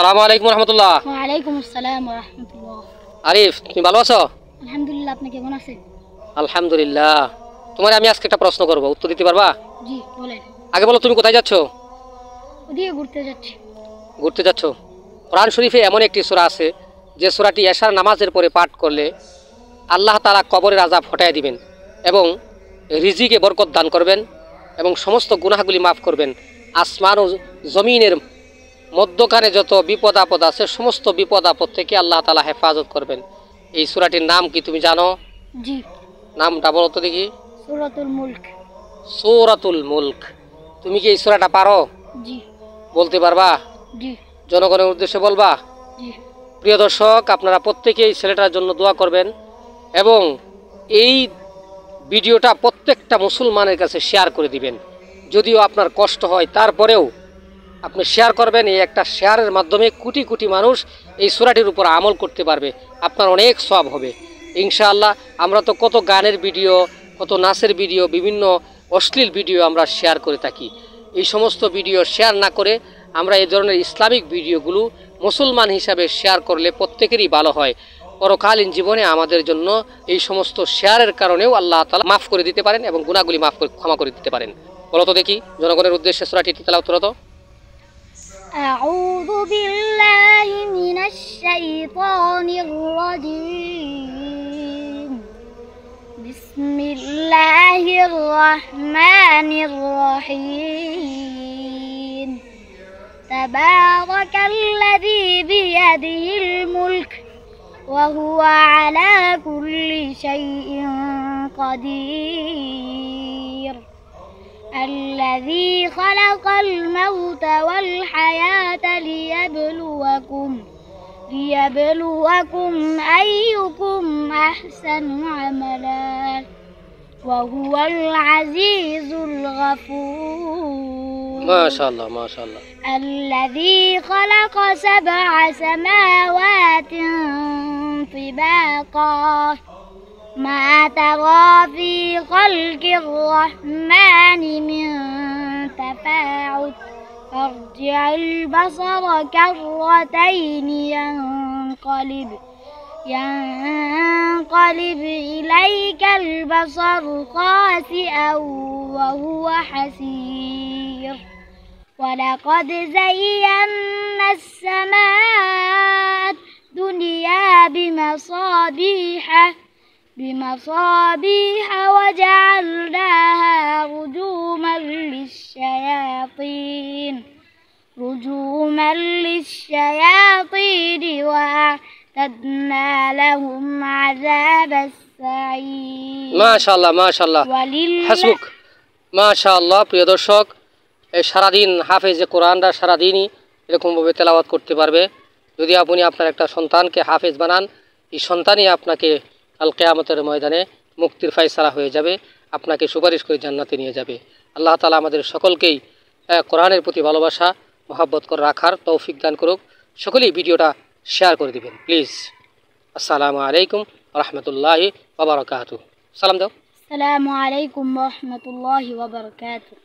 আসসালামু আলাইকুম রহমতুল্লাহ। ওয়ালাইকুম আসসালাম ওয়া রাহমাতুল্লাহ। আরিফ, তুমি ভালো আছো? আলহামদুলিল্লাহ, আপনি কেমন আছেন? আলহামদুলিল্লাহ। তোমার আমি আজকে একটা প্রশ্ন করব, উত্তর দিতে পারবা? জি বলেন। আগে বলো, তুমি কোথায় যাচ্ছ? ওদিকে ঘুরতে যাচ্ছি। ঘুরতে যাচ্ছ? কোরআন শরীফে এমন একটি সূরা আছে যে সূরাটি এশার নামাজের পরে পাঠ করলে আল্লাহ তাআলা কবরের আযাব হটায় দিবেন এবং রিজিকে বরকত দান করবেন এবং সমস্ত গুনাহগুলি মাফ করবেন। আসমান ও জমিনের মধ্যখানে যত বিপদ আপদ আছে সমস্ত বিপদ আপদ থেকে আল্লাহ তাআলা হেফাজত করবেন। এই সূরাটির নাম কি তুমি জানো? জি। নামটা বলো তো দেখি। সূরাতুল মুলক। সূরাতুল মুলক। তুমি কি এই সূরাটা পারো? জি। বলতে পারবা? জি। জনগণের উদ্দেশ্যে বলবা? জি। প্রিয় দর্শক, আপনারা প্রত্যেকেই ছেলেটার জন্য দোয়া করবেন এবং এই ভিডিওটা প্রত্যেকটা মুসলমানের কাছে শেয়ার করে দিবেন। যদিও আপনার কষ্ট হয় তারপরেও আপনি শেয়ার করবেন। এই একটা শেয়ারের মাধ্যমে কোটি কোটি মানুষ এই সূরাটির উপর আমল করতে পারবে, আপনার অনেক সওয়াব হবে ইনশাআল্লাহ। আমরা তো কত গানের ভিডিও, কত নাচের ভিডিও, বিভিন্ন অশ্লীল ভিডিও আমরা শেয়ার করে থাকি। এই সমস্ত ভিডিও শেয়ার না করে আমরা এই ধরনের ইসলামিক ভিডিওগুলো মুসলমান হিসাবে শেয়ার করলে প্রত্যেকেরই ভালো হয়। পরকালীন জীবনে আমাদের জন্য এই সমস্ত শেয়ারের কারণেও আল্লাহ তাআলা মাফ করে দিতে পারেন এবং গুনাহগুলি মাফ করে ক্ষমা করে দিতে পারেন। বলো তো দেখি, জনগণের উদ্দেশ্যে সূরাটি তেলাওয়াত করো তো। আউযু বিল্লাহি মিনাশ শাইতানির রাজীম। বিসমিল্লাহির রাহমানির রহিম। তাবারাকাল্লাযী বিয়াদিহিল মুলক ওয়া হুয়া আলা কুল্লি শাইইন কাদির। الذي خلق الموت والحياة ليبلوكم أيكم أحسن عملا وهو العزيز الغفور. ما شاء الله ما شاء الله. الذي خلق 7 سماوات طباقا ما ترى في خلق الرحمن من تفاوت فارجع البصر كرتين ينقلب إليك البصر خاسئا وهو حسير. ولقد زينا السماء الدنيا بمصابيح وجعلناها رجوما للشياطين وأعتدنا لهم عذاب السعير. মাশাআল্লাহ মাশাআল্লাহ, হাসবুক। মাশাআল্লাহ। প্রিয় দর্শক, এই সারাদিন হাফেজে কোরআনটা সারাদিনই এরকমভাবে তেলাওয়াত করতে পারবে। যদি আপনি আপনার একটা সন্তানকে হাফেজ বানান, এই সন্তানই আপনাকে কাল কিয়ামতের ময়দানে মুক্তির ফয়সালা হয়ে যাবে, আপনাকে সুপারিশ করে জান্নাতে নিয়ে যাবে। আল্লাহ তাআলা আমাদের সকলকেই কোরআনের প্রতি ভালোবাসা মহব্বত করে রাখার তৌফিক দান করুক। সকলেই ভিডিওটা শেয়ার করে দিবেন প্লিজ। আসসালামু আলাইকুম রহমতুল্লাহি ওয়া বারাকাতুহু। সালাম দাও। আসসালামু আলাইকুম ওয়া রাহমাতুল্লাহি ওয়া বারাকাতুহু।